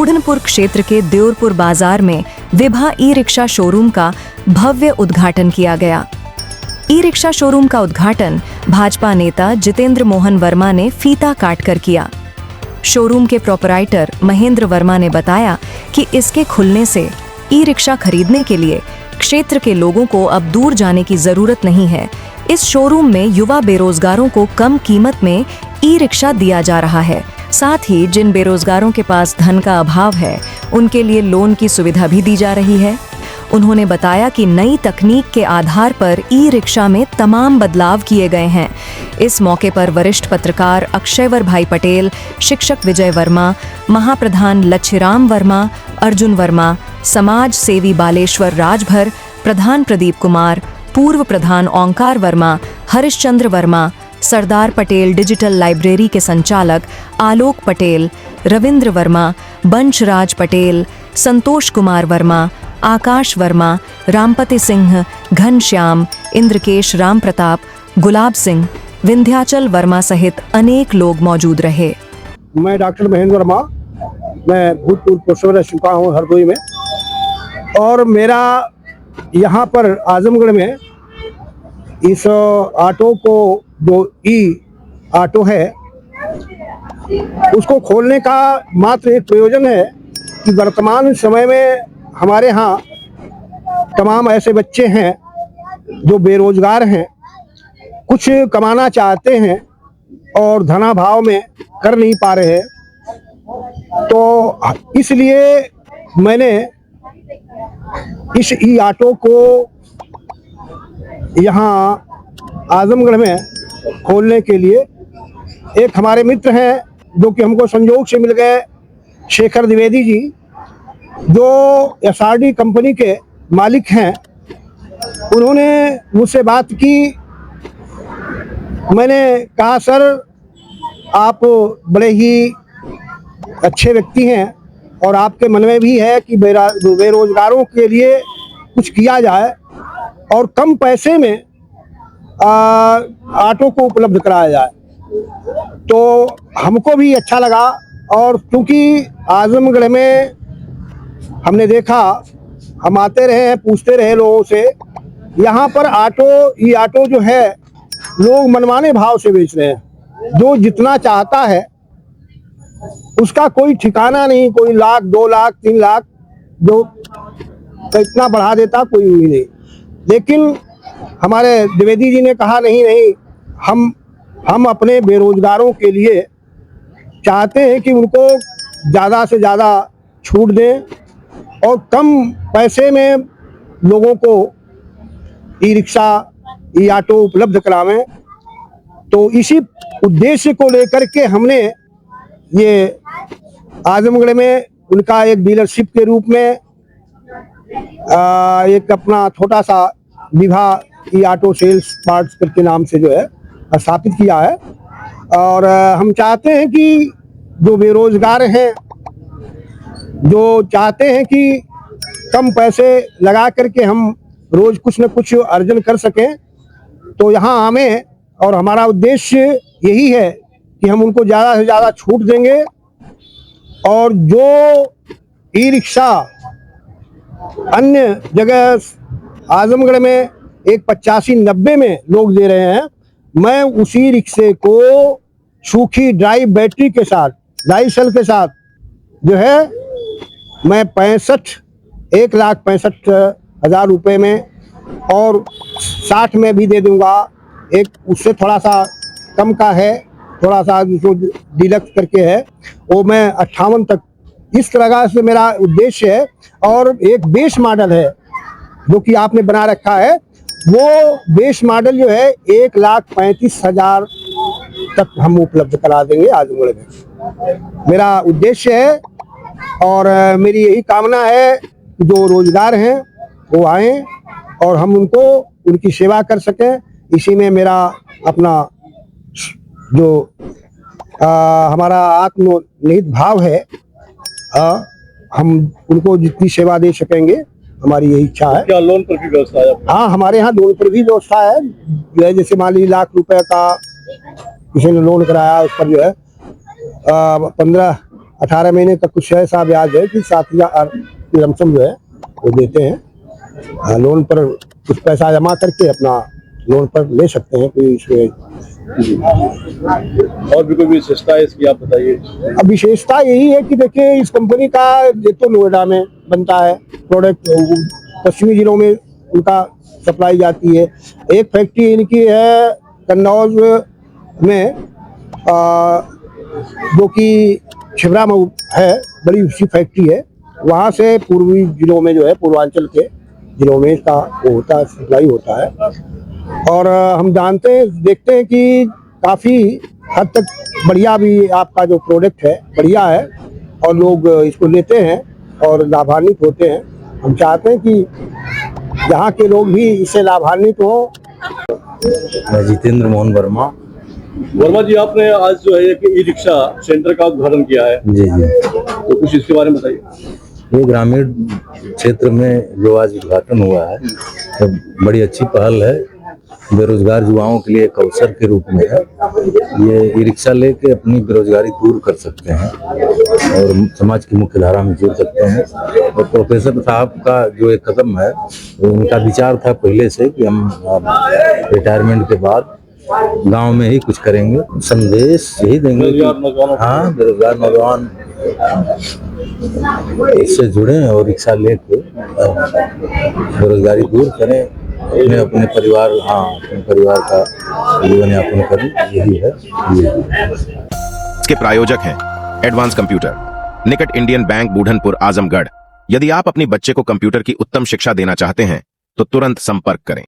बूढ़नपुर क्षेत्र के देउरपुर बाजार में विभा ई रिक्शा शोरूम का भव्य उद्घाटन किया गया। ई रिक्शा शोरूम का उद्घाटन भाजपा नेता जितेंद्र मोहन वर्मा ने फीता काटकर किया। शोरूम के प्रोपराइटर महेंद्र वर्मा ने बताया कि इसके खुलने से ई रिक्शा खरीदने के लिए क्षेत्र के लोगों को अब दूर जाने की जरूरत नहीं है। इस शोरूम में युवा बेरोजगारों को कम कीमत में ई रिक्शा दिया जा रहा है। साथ ही जिन बेरोजगारों के पास धन का अभाव है, उनके लिए लोन की सुविधा भी दी जा रही है। उन्होंने बताया कि नई तकनीक के आधार पर ई रिक्शा में तमाम बदलाव किए गए हैं। इस मौके पर वरिष्ठ पत्रकार अक्षयवर भाई पटेल, शिक्षक विजय वर्मा, महाप्रधान लच्छीराम वर्मा, अर्जुन वर्मा, समाज सेवी बालेश्वर राजभर, प्रधान प्रदीप कुमार, पूर्व प्रधान ओंकार वर्मा, हरिश्चंद्र वर्मा, सरदार पटेल डिजिटल लाइब्रेरी के संचालक आलोक पटेल, रविंद्र वर्मा, बंशराज पटेल, संतोष कुमार वर्मा, आकाश वर्मा, रामपति सिंह, घनश्याम, इंद्रकेश राम प्रताप, गुलाब सिंह, विंध्याचल वर्मा सहित अनेक लोग मौजूद रहे। मैं डॉक्टर महेंद्र वर्मा, मैं भूतपूर्व प्रोफेसर रह चुका हूँ हरदोई में, और मेरा यहाँ पर आजमगढ़ में इस ऑटो को जो ई ऑटो है उसको खोलने का मात्र एक प्रयोजन है कि वर्तमान समय में हमारे यहाँ तमाम ऐसे बच्चे हैं जो बेरोजगार हैं, कुछ कमाना चाहते हैं और धनाभाव में कर नहीं पा रहे हैं। तो इसलिए मैंने इस ई ऑटो को यहाँ आजमगढ़ में खोलने के लिए एक हमारे मित्र हैं जो कि हमको संयोग से मिल गए, शेखर द्विवेदी जी, जो एसआरडी कंपनी के मालिक हैं। उन्होंने मुझसे बात की। मैंने कहा, सर आप बड़े ही अच्छे व्यक्ति हैं और आपके मन में भी है कि बेरोजगारों के लिए कुछ किया जाए और कम पैसे में ऑटो को उपलब्ध कराया जाए। तो हमको भी अच्छा लगा, और क्योंकि आजमगढ़ में हमने देखा, हम आते रहे हैं, पूछते रहे लोगों से, यहाँ पर ई ऑटो जो है लोग मनमाने भाव से बेच रहे हैं। जो जितना चाहता है उसका कोई ठिकाना नहीं, कोई लाख, 2 लाख, 3 लाख, जो इतना बढ़ा देता कोई भी नहीं। लेकिन हमारे द्विवेदी जी ने कहा, नहीं, हम अपने बेरोजगारों के लिए चाहते हैं कि उनको ज़्यादा से ज़्यादा छूट दें और कम पैसे में लोगों को ई रिक्शा, ई ऑटो उपलब्ध करावें। तो इसी उद्देश्य को लेकर के हमने ये आजमगढ़ में उनका एक डीलरशिप के रूप में एक अपना छोटा सा विभा ई ऑटो सेल्स पार्ट्स के नाम से जो है स्थापित किया है। और हम चाहते हैं कि जो बेरोजगार हैं, जो चाहते हैं कि कम पैसे लगा करके हम रोज कुछ न कुछ अर्जन कर सकें, तो यहाँ हमें, और हमारा उद्देश्य यही है कि हम उनको ज़्यादा से ज़्यादा छूट देंगे। और जो ई रिक्शा अन्य जगह आजमगढ़ में एक 85-90 में लोग दे रहे हैं, मैं उसी रिक्शे को सूखी ड्राई बैटरी के साथ, ड्राई सेल के साथ जो है मैं 1,65,000 रुपये में और 60 में भी दे दूंगा। एक उससे थोड़ा सा कम का है, थोड़ा सा जो डीलक्स करके है, वो मैं 58 तक, इस तरह से मेरा उद्देश्य है। और एक बेस मॉडल है जो कि आपने बना रखा है, वो बेस मॉडल जो है 1,35,000 तक हम उपलब्ध करा देंगे आजमगढ़ में। मेरा उद्देश्य है और मेरी यही कामना है कि जो रोजगार हैं वो आएँ और हम उनको उनकी सेवा कर सकें। इसी में मेरा अपना जो हमारा आत्मनिहित भाव है, हम उनको जितनी सेवा दे सकेंगे, हमारी यही इच्छा है। क्या लोन पर भी व्यवस्था है? हाँ, हमारे यहाँ लोन पर भी व्यवस्था है। जो है जैसे मान लीजिए ₹1,00,000 का किसी ने लोन कराया, उस पर जो है 18 महीने का कुछ ऐसा ब्याज है कि 7,000 की लमसम जो है वो देते हैं। लोन पर कुछ पैसा जमा करके अपना लोन पर ले सकते हैं। कोई इसमें और भी कोई विशेषता है इसकी, आप बताइए। अब विशेषता यही है कि देखिए इस कंपनी का ये तो नोएडा में बनता है प्रोडक्ट, पश्चिमी जिलों में उनका सप्लाई जाती है। एक फैक्ट्री इनकी है कन्नौज में, जो कि छिबरा में है, बड़ी सी फैक्ट्री है। वहाँ से पूर्वी जिलों में जो है, पूर्वांचल के जिलों में इसका वो होता है, सप्लाई होता है। और हम जानते हैं, देखते हैं कि काफ़ी हद तक बढ़िया भी आपका जो प्रोडक्ट है बढ़िया है और लोग इसको लेते हैं और लाभान्वित होते हैं। हम चाहते हैं कि यहाँ के लोग भी इससे लाभान्वित हों। मैं जितेंद्र मोहन वर्मा। वर्मा जी, आपने आज जो है एक ई रिक्शा सेंटर का उद्घाटन किया है। जी जी, तो कुछ इसके बारे में बताइए। ये ग्रामीण क्षेत्र में जो आज उद्घाटन हुआ है तो बड़ी अच्छी पहल है। बेरोजगार युवाओं के लिए एक अवसर के रूप में है। ये ई रिक्शा लेके अपनी बेरोजगारी दूर कर सकते हैं और समाज की मुख्य धारा में जुड़ सकते हैं। और प्रोफेसर साहब का जो एक कदम है, उनका विचार था पहले से कि हम रिटायरमेंट के बाद गांव में ही कुछ करेंगे। संदेश यही देंगे कि हाँ, बेरोजगार नौजवान इससे जुड़ें और रिक्शा लेके बेरोजगारी दूर करें, अपने परिवार का जीवन यापन करें, यही है। इसके प्रायोजक हैं एडवांस कंप्यूटर, निकट इंडियन बैंक, बूढ़नपुर, आजमगढ़। यदि आप अपनी बच्चे को कंप्यूटर की उत्तम शिक्षा देना चाहते हैं तो तुरंत संपर्क करें।